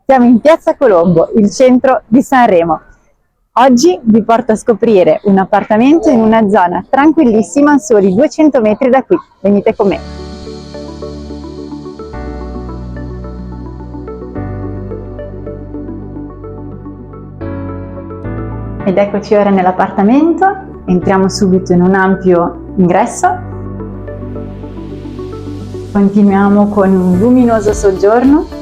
Siamo in Piazza Colombo, il centro di Sanremo. Oggi vi porto a scoprire un appartamento in una zona tranquillissima a soli 200 metri da qui. Venite con me. Ed eccoci ora nell'appartamento. Entriamo subito in un ampio ingresso. Continuiamo con un luminoso soggiorno.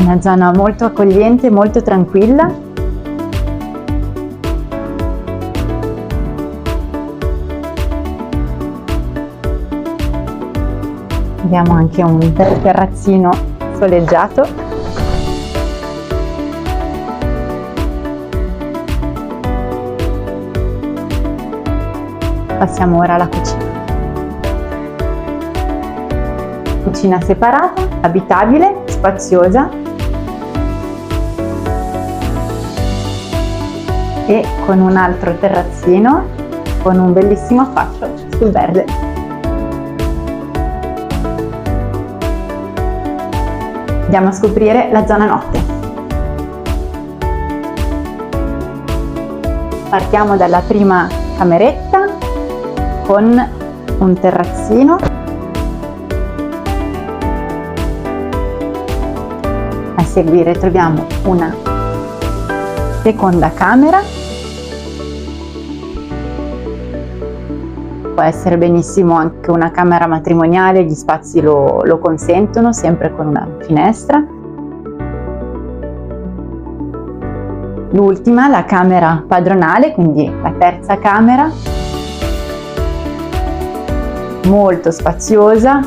Una zona molto accogliente, molto tranquilla. Abbiamo anche un terrazzino soleggiato. Passiamo ora alla cucina. Cucina separata, abitabile, spaziosa e con un altro terrazzino con un bellissimo affaccio sul verde. Andiamo a scoprire la zona notte. Partiamo dalla prima cameretta con un terrazzino. A seguire troviamo una seconda camera. Può essere benissimo anche una camera matrimoniale, gli spazi lo consentono, sempre con una finestra. L'ultima, la camera padronale, quindi la terza camera, molto spaziosa.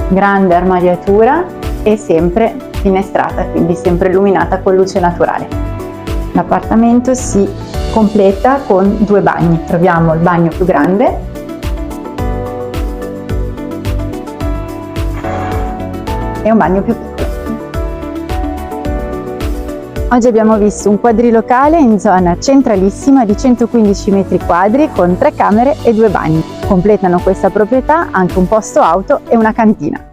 Grande armadiatura e sempre finestrata, quindi sempre illuminata con luce naturale. L'appartamento si completa con due bagni. Troviamo il bagno più grande e un bagno più piccolo. Oggi abbiamo visto un quadrilocale in zona centralissima di 115 metri quadri con 3 camere e 2 bagni. Completano questa proprietà anche un posto auto e una cantina.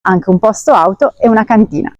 Anche un posto auto e una cantina.